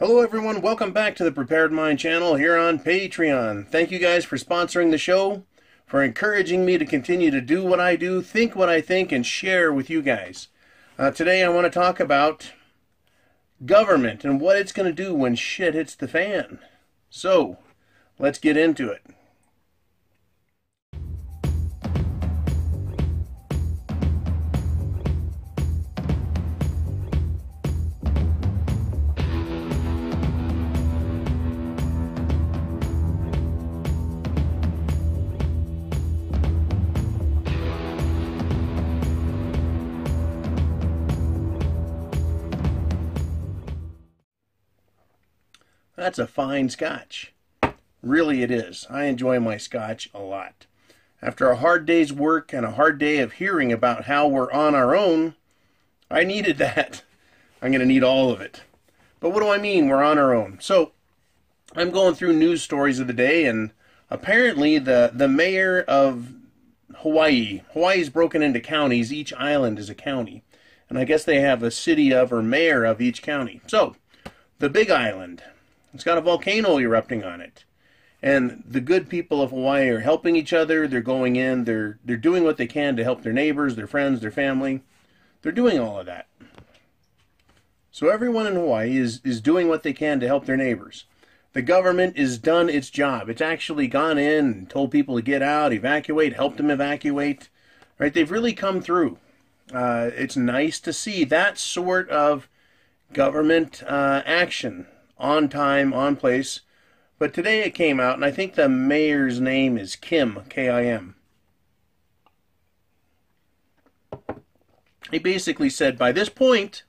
Hello everyone, welcome back to the Prepared Mind channel here on Patreon. Thank you guys for sponsoring the show, for encouraging me to continue to do what I do, think what I think, and share with you guys. Today I want to talk about government and what it's going to do when shit hits the fan. So, let's get into it. That's a fine scotch. Really it is. I enjoy my scotch a lot. After a hard day's work and a hard day of hearing about how we're on our own, I needed that. I'm going to need all of it. But what do I mean we're on our own? So, I'm going through news stories of the day, and apparently the mayor of Hawaii's broken into counties. Each island is a county. And I guess they have a city of or mayor of each county. So, the Big Island, it's got a volcano erupting on it. And the good people of Hawaii are helping each other. They're going in. They're doing what they can to help their neighbors, their friends, their family. They're doing all of that. So everyone in Hawaii is doing what they can to help their neighbors. The government has done its job. It's actually gone in and told people to get out, evacuate, helped them evacuate. Right? They've really come through. It's nice to see that sort of government action. On time, on place. But today it came out, and I think the mayor's name is Kim, K-I-M. He basically said, by this point,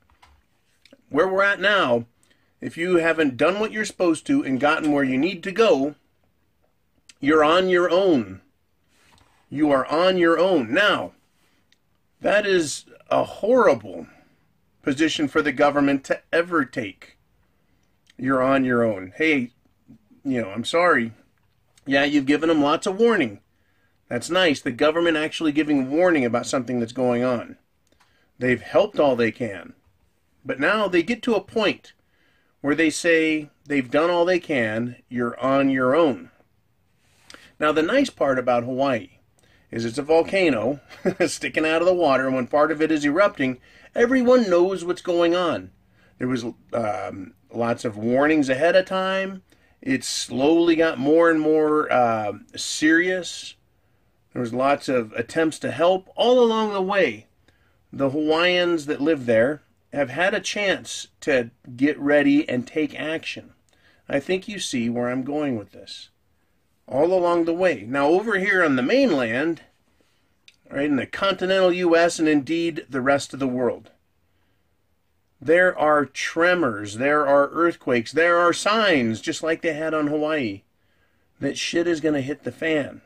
where we're at now, if you haven't done what you're supposed to and gotten where you need to go, you're on your own. You are on your own. Now, that is a horrible position for the government to ever take. You're on your own. Hey, I'm sorry. Yeah, you've given them lots of warning. That's nice. The government actually giving warning about something that's going on. They've helped all they can. But now they get to a point where they say they've done all they can. You're on your own. Now, the nice part about Hawaii is it's a volcano sticking out of the water, and when part of it is erupting, everyone knows what's going on. There was lots of warnings ahead of time. It slowly got more and more serious. There was lots of attempts to help. All along the way, the Hawaiians that live there have had a chance to get ready and take action. I think you see where I'm going with this. All along the way. Now, over here on the mainland, right, in the continental U.S. and indeed the rest of the world, there are tremors, there are earthquakes, there are signs, just like they had on Hawaii, that shit is going to hit the fan.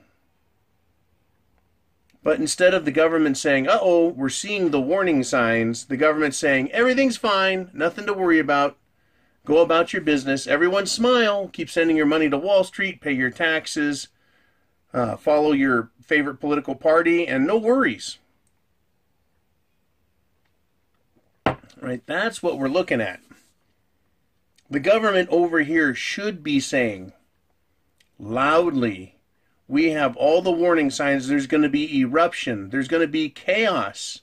But instead of the government saying, uh-oh, we're seeing the warning signs, the government's saying, everything's fine, nothing to worry about, go about your business, everyone smile, keep sending your money to Wall Street, pay your taxes, follow your favorite political party, and no worries. Right, that's what we're looking at. The government over here should be saying loudly, we have all the warning signs. There's going to be eruption. There's going to be chaos.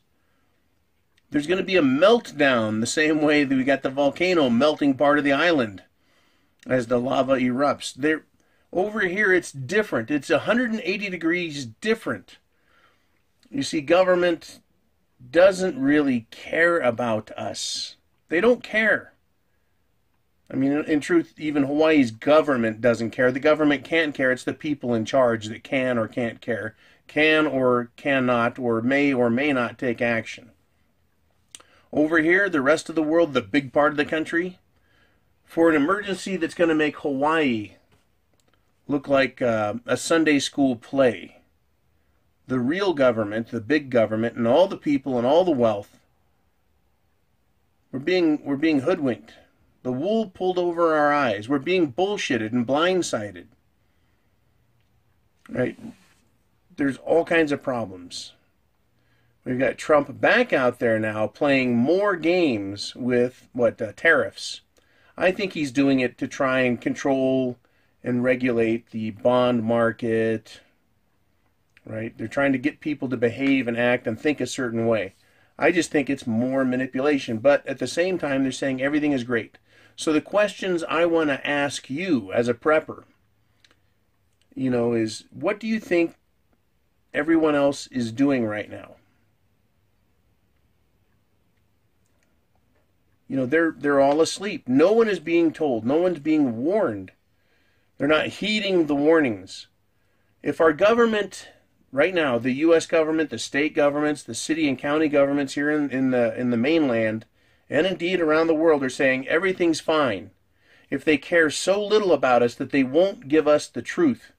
There's going to be a meltdown the same way that we got the volcano melting part of the island as the lava erupts. Over here it's different. It's 180 degrees different. You see, government doesn't really care about us. They don't care. I mean, in truth, even Hawaii's government doesn't care. The government can't care. It's the people in charge that can or can't care, can or cannot, or may not take action. Over here, the rest of the world, the big part of the country, for an emergency that's going to make Hawaii look like a Sunday school play, the real government, the big government, and all the people and all the wealth, we're being hoodwinked. The wool pulled over our eyes. We're being bullshitted and blindsided. Right? There's all kinds of problems. We've got Trump back out there now playing more games with tariffs. I think he's doing it to try and control and regulate the bond market, right? They're trying to get people to behave and act and think a certain way. I just think it's more manipulation. But at the same time, they're saying everything is great. So the questions I want to ask you as a prepper, is what do you think everyone else is doing right now? They're all asleep. No one is being told. No one's being warned. They're not heeding the warnings. If our government right now, the U.S. government, the state governments, the city and county governments here in the mainland, and indeed around the world, are saying everything's fine, if they care so little about us that they won't give us the truth,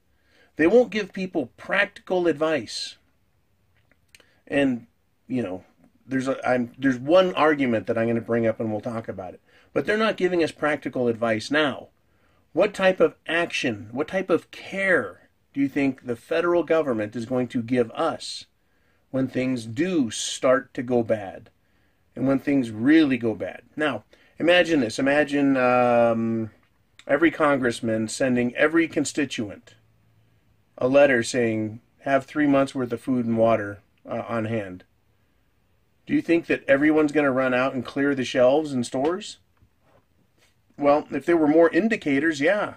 they won't give people practical advice. And there's one argument that I'm going to bring up and we'll talk about it. But they're not giving us practical advice now. What type of action, what type of care do you think the federal government is going to give us when things do start to go bad and when things really go bad? Now, imagine this. Imagine every congressman sending every constituent a letter saying, have 3 months worth of food and water on hand. Do you think that everyone's going to run out and clear the shelves in stores? Well, if there were more indicators, yeah.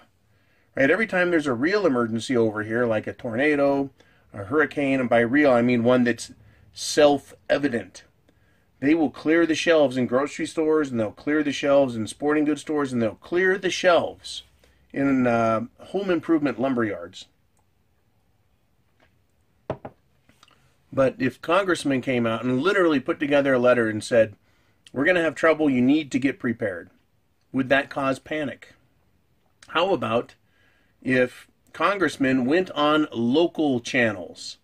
Right? Every time there's a real emergency over here, like a tornado, a hurricane, and by real I mean one that's self-evident, they will clear the shelves in grocery stores, and they'll clear the shelves in sporting goods stores, and they'll clear the shelves in home improvement lumber yards. But if congressmen came out and literally put together a letter and said, we're going to have trouble, you need to get prepared, would that cause panic? How about if congressmen went on local channels,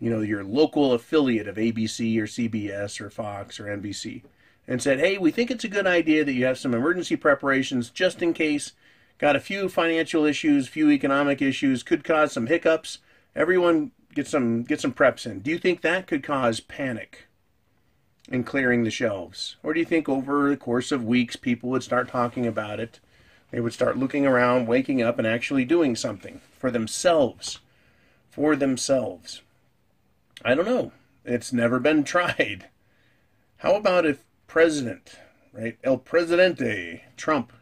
your local affiliate of ABC or CBS or Fox or NBC, and said, hey, we think it's a good idea that you have some emergency preparations just in case, got a few financial issues, few economic issues, could cause some hiccups, everyone get some preps in. Do you think that could cause panic in clearing the shelves? Or do you think over the course of weeks people would start talking about it? They would start looking around, waking up, and actually doing something for themselves. I don't know. It's never been tried. How about if President, right, El Presidente, Trump,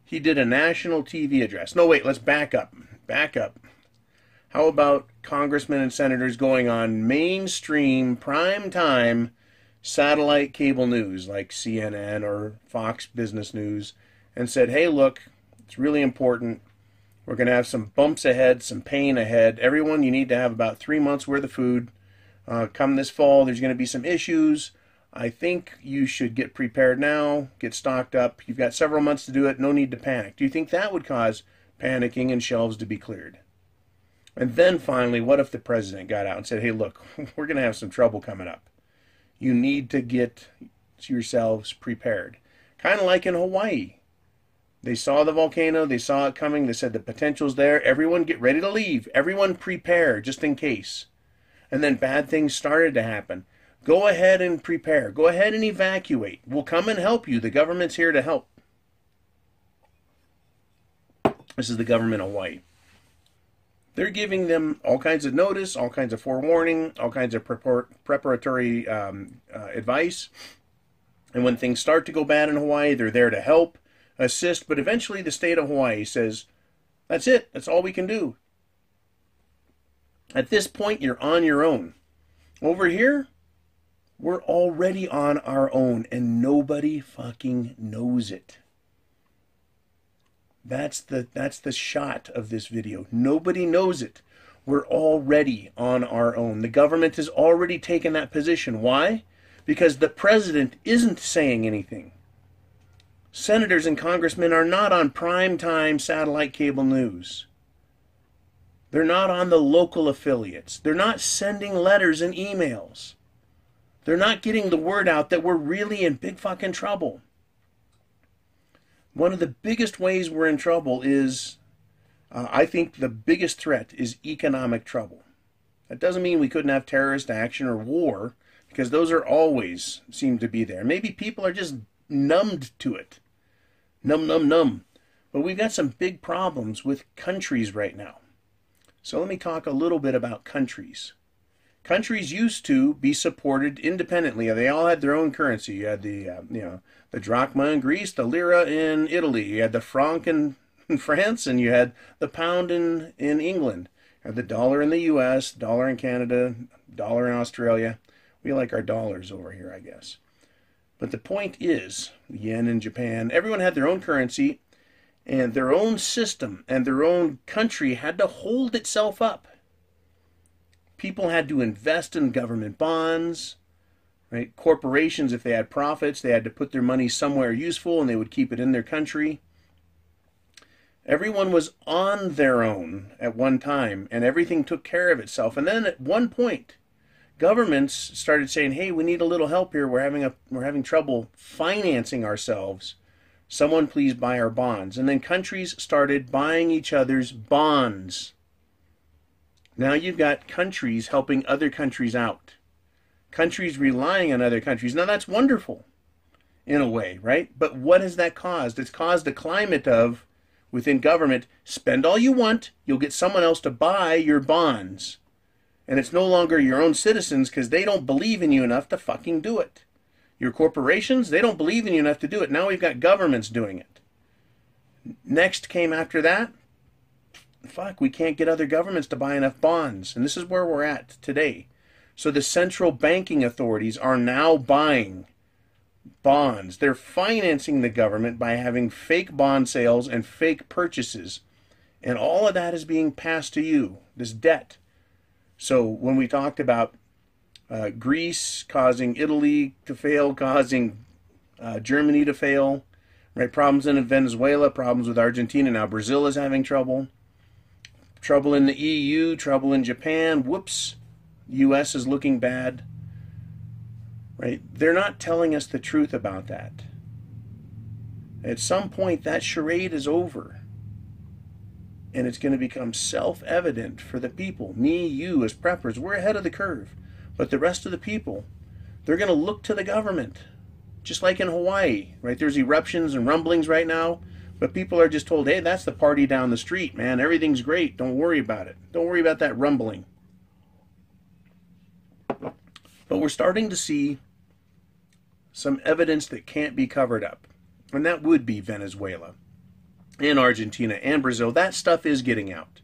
he did a national TV address. No, wait, let's back up. How about congressmen and senators going on mainstream, prime-time satellite cable news like CNN or Fox Business News and said, hey, look, it's really important. We're going to have some bumps ahead, some pain ahead. Everyone, you need to have about 3 months worth of food. Come this fall, there's going to be some issues. I think you should get prepared now, get stocked up. You've got several months to do it. No need to panic. Do you think that would cause panicking and shelves to be cleared? And then finally, what if the president got out and said, hey, look, we're going to have some trouble coming up. You need to get yourselves prepared. Kind of like in Hawaii. They saw the volcano. They saw it coming. They said the potential's there. Everyone get ready to leave. Everyone prepare just in case. And then bad things started to happen. Go ahead and prepare. Go ahead and evacuate. We'll come and help you. The government's here to help. This is the government of Hawaii. They're giving them all kinds of notice, all kinds of forewarning, all kinds of preparatory advice. And when things start to go bad in Hawaii, they're there to help, assist. But eventually the state of Hawaii says, that's it. That's all we can do. At this point, you're on your own. Over here, we're already on our own, and nobody fucking knows it. That's the shot of this video. Nobody knows it. We're already on our own. The government has already taken that position. Why? Because the president isn't saying anything. Senators and congressmen are not on prime-time satellite cable news. They're not on the local affiliates. They're not sending letters and emails. They're not getting the word out that we're really in big fucking trouble. One of the biggest ways we're in trouble is, I think the biggest threat is economic trouble. That doesn't mean we couldn't have terrorist action or war, because those are always seem to be there. Maybe people are just numbed to it. Num, num, num. But we've got some big problems with countries right now. So let me talk a little bit about countries. Countries used to be supported independently. They all had their own currency. You had the drachma in Greece, the lira in Italy. You had the franc in France, and you had the pound in England. You had the dollar in the U.S., dollar in Canada, dollar in Australia. We like our dollars over here, I guess. But the point is, the yen in Japan, everyone had their own currency, and their own system, and their own country had to hold itself up. People had to invest in government bonds, right? Corporations, if they had profits, they had to put their money somewhere useful and they would keep it in their country. Everyone was on their own at one time and everything took care of itself. And then at one point, governments started saying, hey, we need a little help here. We're having trouble financing ourselves. Someone please buy our bonds. And then countries started buying each other's bonds. Now you've got countries helping other countries out. Countries relying on other countries. Now that's wonderful in a way, right? But what has that caused? It's caused a climate of, within government, spend all you want, you'll get someone else to buy your bonds. And it's no longer your own citizens because they don't believe in you enough to fucking do it. Your corporations, they don't believe in you enough to do it. Now we've got governments doing it. Next came after that, fuck, we can't get other governments to buy enough bonds. And this is where we're at today. So the central banking authorities are now buying bonds. They're financing the government by having fake bond sales and fake purchases. And all of that is being passed to you, this debt. So when we talked about Greece causing Italy to fail, causing Germany to fail, right? Problems in Venezuela, problems with Argentina. Now Brazil is having trouble. Trouble in the EU, trouble in Japan. Whoops, U.S. is looking bad. Right? They're not telling us the truth about that. At some point, that charade is over. And it's going to become self-evident for the people. Me, you, as preppers, we're ahead of the curve. But the rest of the people, they're going to look to the government. Just like in Hawaii, right? There's eruptions and rumblings right now. But people are just told, hey, that's the party down the street, man. Everything's great. Don't worry about it. Don't worry about that rumbling. But we're starting to see some evidence that can't be covered up. And that would be Venezuela and Argentina and Brazil. That stuff is getting out,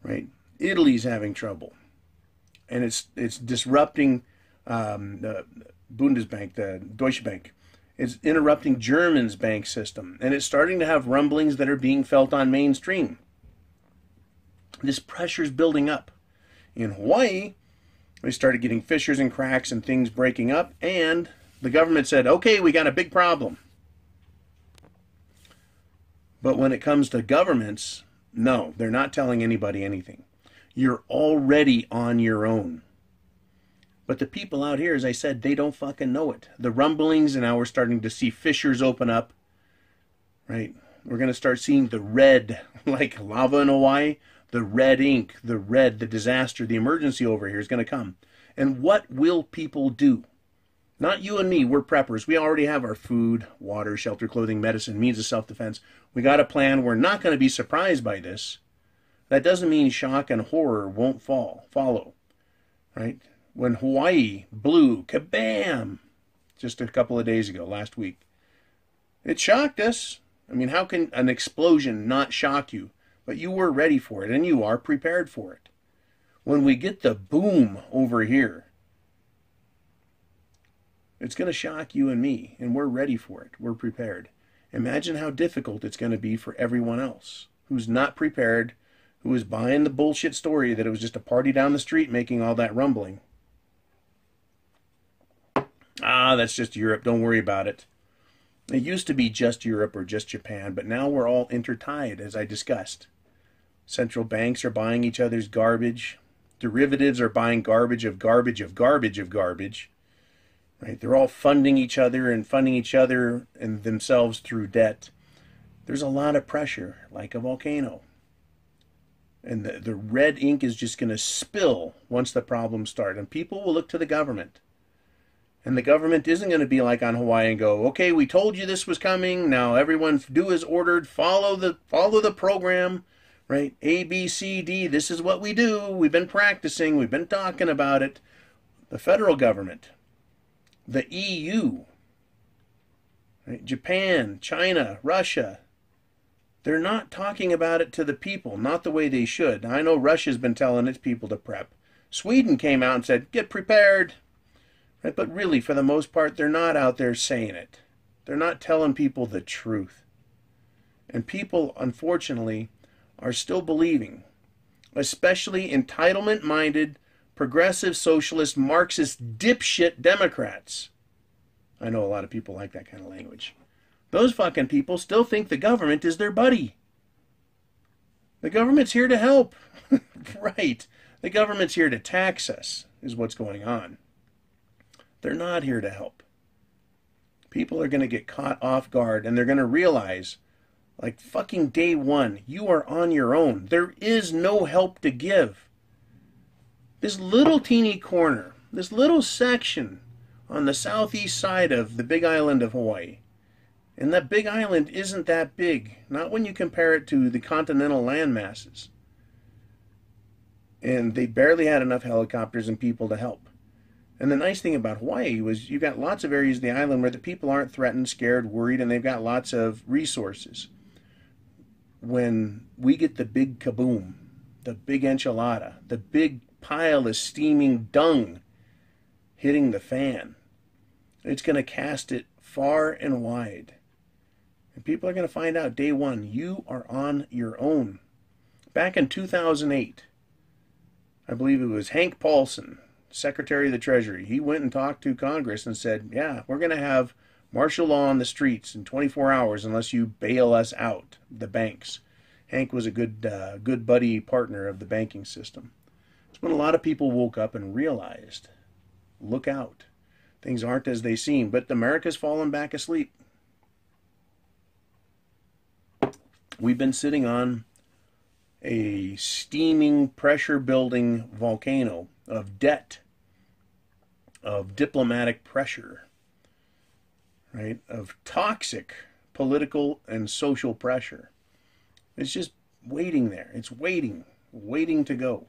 right? Italy's having trouble. And it's disrupting the Bundesbank, the Deutsche Bank. It's interrupting Germany's bank system. And it's starting to have rumblings that are being felt on mainstream. This pressure is building up. In Hawaii, they started getting fissures and cracks and things breaking up. And the government said, okay, we got a big problem. But when it comes to governments, no, they're not telling anybody anything. You're already on your own. But the people out here, as I said, they don't fucking know it. The rumblings, and now we're starting to see fissures open up, right? We're going to start seeing the red, like lava in Hawaii, the red ink, the disaster, the emergency over here is going to come. And what will people do? Not you and me, we're preppers. We already have our food, water, shelter, clothing, medicine, means of self-defense. We got a plan. We're not going to be surprised by this. That doesn't mean shock and horror won't follow, right? When Hawaii blew, kabam, just a couple of days ago, last week, it shocked us. I mean, how can an explosion not shock you? But you were ready for it, and you are prepared for it. When we get the boom over here, it's going to shock you and me, and we're ready for it. We're prepared. Imagine how difficult it's going to be for everyone else who's not prepared, who is buying the bullshit story that it was just a party down the street making all that rumbling. Ah, that's just Europe. Don't worry about it. It used to be just Europe or just Japan, but now we're all intertied, as I discussed. Central banks are buying each other's garbage. Derivatives are buying garbage of garbage of garbage of garbage. Right? They're all funding each other and themselves through debt. There's a lot of pressure, like a volcano. And the red ink is just going to spill once the problems start. And people will look to the government. And the government isn't going to be like on Hawaii and go, okay, we told you this was coming. Now everyone do as ordered. Follow the program, right? A, B, C, D. This is what we do. We've been practicing. We've been talking about it. The federal government, the EU, right? Japan, China, Russia. They're not talking about it to the people, not the way they should. I know Russia's been telling its people to prep. Sweden came out and said, get prepared. Right? But really, for the most part, they're not out there saying it. They're not telling people the truth. And people, unfortunately, are still believing, especially entitlement-minded, progressive, socialist, Marxist, dipshit Democrats. I know a lot of people like that kind of language. Those fucking people still think the government is their buddy. The government's here to help. Right. The government's here to tax us, is what's going on. They're not here to help. People are going to get caught off guard, and they're going to realize, like fucking day one, you are on your own. There is no help to give. This little teeny corner, this little section on the southeast side of the big island of Hawaii, and that big island isn't that big, not when you compare it to the continental land masses. And they barely had enough helicopters and people to help. And the nice thing about Hawaii was you've got lots of areas of the island where the people aren't threatened, scared, worried, and they've got lots of resources. When we get the big kaboom, the big enchilada, the big pile of steaming dung hitting the fan, it's going to cast it far and wide. And people are going to find out day one, you are on your own. Back in 2008, I believe it was Hank Paulson, Secretary of the Treasury, he went and talked to Congress and said, yeah, we're going to have martial law on the streets in 24 hours unless you bail us out, the banks. Hank was a good buddy partner of the banking system. It's when a lot of people woke up and realized, look out, things aren't as they seem, but America's fallen back asleep. We've been sitting on a steaming, pressure-building volcano of debt, of diplomatic pressure, right? Of toxic political and social pressure. It's just waiting there. It's waiting to go.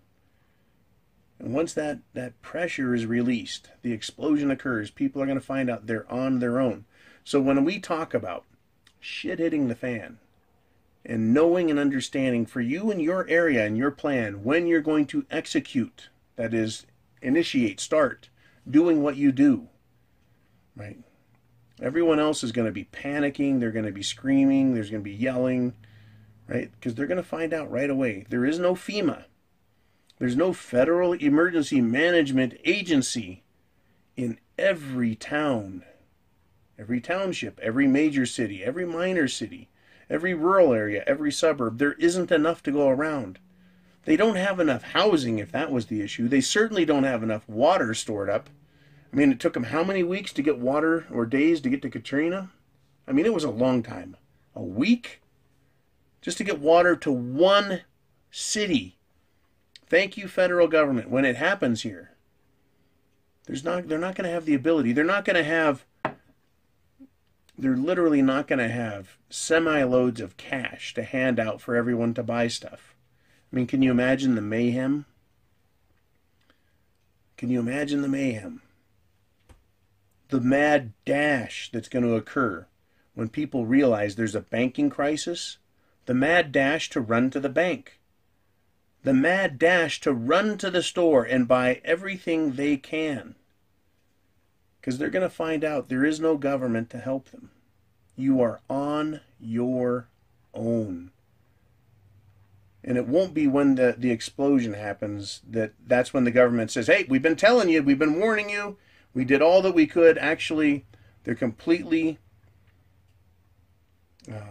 And once that pressure is released, the explosion occurs, people are going to find out they're on their own. So when we talk about shit hitting the fan, and knowing and understanding for you and your area and your plan when you're going to execute, that is, initiate, start doing what you do, right? Everyone else is going to be panicking, they're going to be screaming, there's going to be yelling, right? Because they're going to find out right away. There is no FEMA. There's no Federal Emergency Management Agency in every town, every township, every major city, every minor city, every rural area, every suburb. There isn't enough to go around. They don't have enough housing, if that was the issue. They certainly don't have enough water stored up. I mean, it took them how many weeks to get water, or days to get to Katrina? I mean, it was a long time. A week? Just to get water to one city. Thank you, federal government. When it happens here, they're not going to have the ability. They're literally not going to have semi-loads of cash to hand out for everyone to buy stuff. I mean, can you imagine the mayhem? Can you imagine the mayhem? The mad dash that's going to occur when people realize there's a banking crisis. The mad dash to run to the bank. The mad dash to run to the store and buy everything they can. Because they're going to find out there is no government to help them. You are on your own. And it won't be when the explosion happens that's when the government says, hey, we've been telling you, we've been warning you, we did all that we could. Actually, they're completely,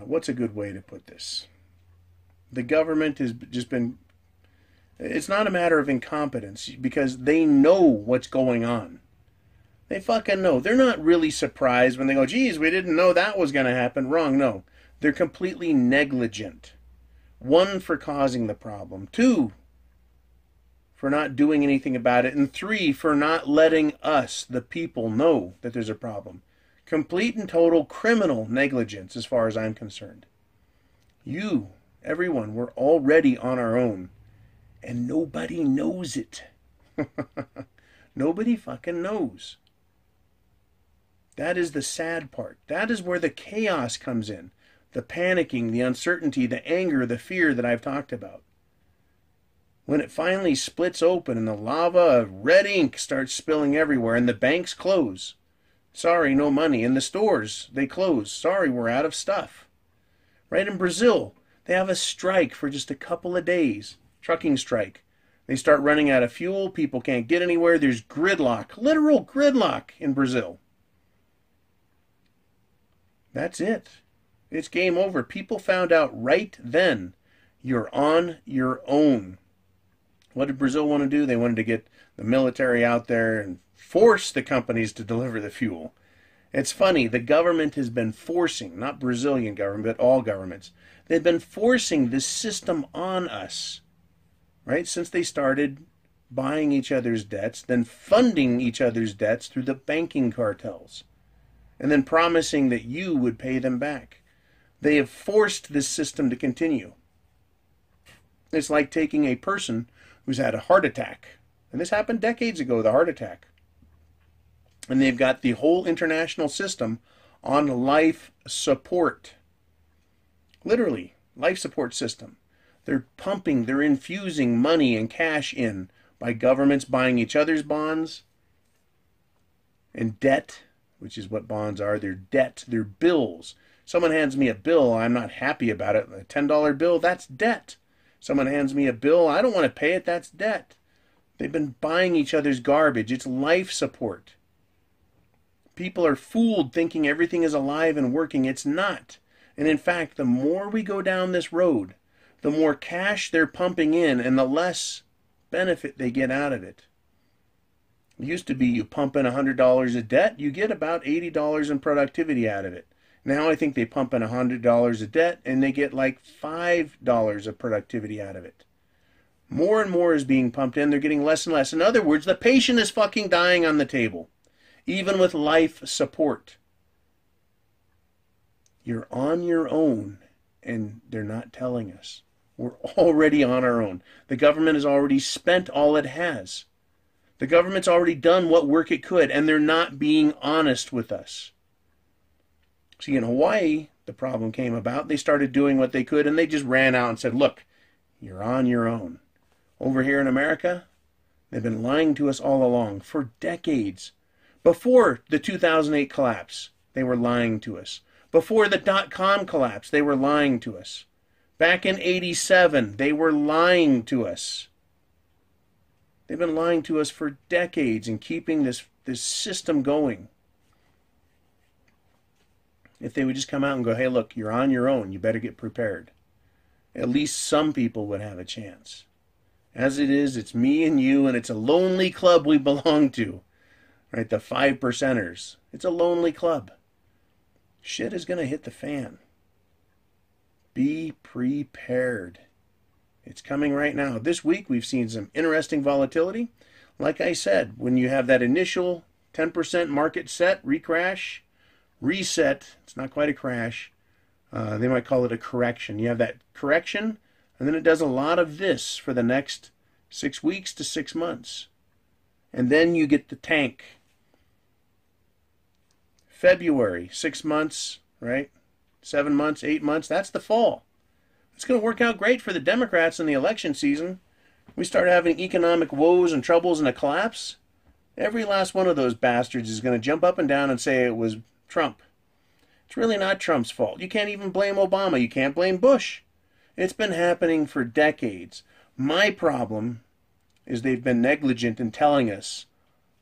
what's a good way to put this? The government has just been, it's not a matter of incompetence, because they know what's going on. They fucking know. They're not really surprised when they go, geez, we didn't know that was going to happen. Wrong. No. They're completely negligent. One, for causing the problem. Two, for not doing anything about it, and 3, for not letting us, the people, know that there's a problem. Complete and total criminal negligence as far as I'm concerned. You, everyone, we're already on our own, and nobody knows it. Nobody fucking knows. That is the sad part. That is where the chaos comes in. The panicking, the uncertainty, the anger, the fear that I've talked about. When it finally splits open and the lava of red ink starts spilling everywhere and the banks close. Sorry, no money. And the stores, they close. Sorry, we're out of stuff. Right in Brazil, they have a strike for just a couple of days. Trucking strike. They start running out of fuel. People can't get anywhere. There's gridlock. Literal gridlock in Brazil. That's it. It's game over. People found out right then. You're on your own. What did Brazil want to do? They wanted to get the military out there and force the companies to deliver the fuel. It's funny, the government has been forcing, not Brazilian government, but all governments, they've been forcing this system on us, right? Since they started buying each other's debts, then funding each other's debts through the banking cartels, and then promising that you would pay them back. They have forced this system to continue. It's like taking a person who's had a heart attack, and this happened decades ago, the heart attack, and they've got the whole international system on life support. Literally, life support system. They're pumping, they're infusing money and cash in by governments buying each other's bonds and debt, which is what bonds are. They're debt, they're bills. Someone hands me a bill, I'm not happy about it. A $10 bill, that's debt. Someone hands me a bill, I don't want to pay it, that's debt. They've been buying each other's garbage. It's life support. People are fooled thinking everything is alive and working. It's not. And in fact, the more we go down this road, the more cash they're pumping in and the less benefit they get out of it. It used to be you pump in $100 of debt, you get about $80 in productivity out of it. Now I think they pump in $100 of debt and they get like $5 of productivity out of it. More and more is being pumped in. They're getting less and less. In other words, the patient is fucking dying on the table, even with life support. You're on your own, and they're not telling us. We're already on our own. The government has already spent all it has. The government's already done what work it could, and they're not being honest with us. See, in Hawaii, the problem came about. They started doing what they could, and they just ran out and said, look, you're on your own. Over here in America, they've been lying to us all along for decades. Before the 2008 collapse, they were lying to us. Before the dot-com collapse, they were lying to us. Back in '87, they were lying to us. They've been lying to us for decades and keeping this system going. If they would just come out and go, hey, look, you're on your own. You better get prepared. At least some people would have a chance. As it is, it's me and you, and it's a lonely club we belong to. Right, the 5%ers. It's a lonely club. Shit is going to hit the fan. Be prepared. It's coming right now. This week we've seen some interesting volatility. Like I said, when you have that initial 10% market set, recrash, reset, it's not quite a crash. They might call it a correction. You have that correction, and then it does a lot of this for the next 6 weeks to 6 months. And then you get the tank. February, 6 months, right? 7 months, 8 months, that's the fall. It's going to work out great for the Democrats in the election season. We start having economic woes and troubles and a collapse. Every last one of those bastards is going to jump up and down and say it was Trump. It's really not Trump's fault. You can't even blame Obama. You can't blame Bush. It's been happening for decades. My problem is they've been negligent in telling us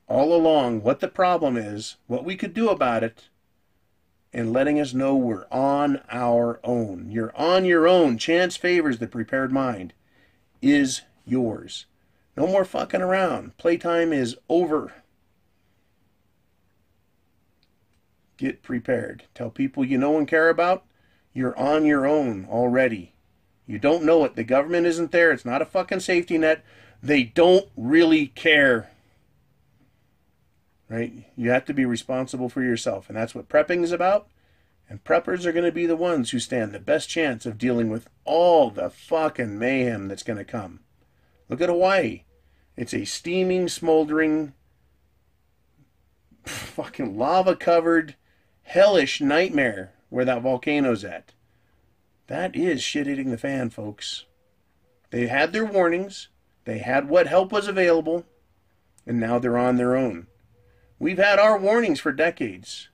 all along what the problem is, what we could do about it, and letting us know we're on our own. You're on your own. Chance favors the prepared mind. Is yours. No more fucking around. Playtime is over. Get prepared. Tell people you know and care about, you're on your own already. You don't know it. The government isn't there. It's not a fucking safety net. They don't really care. Right? You have to be responsible for yourself, and that's what prepping is about. And preppers are going to be the ones who stand the best chance of dealing with all the fucking mayhem that's going to come. Look at Hawaii. It's a steaming, smoldering, fucking lava-covered, hellish nightmare where that volcano's at. That is shit hitting the fan, folks. They had their warnings. They had what help was available. And now they're on their own. We've had our warnings for decades.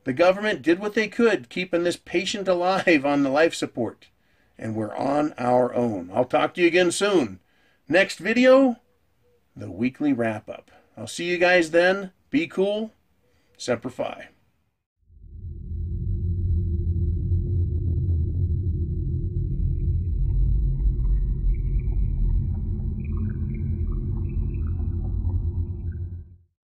The government did what they could, keeping this patient alive on the life support. And we're on our own. I'll talk to you again soon. Next video, the weekly wrap-up. I'll see you guys then. Be cool. Semper Fi.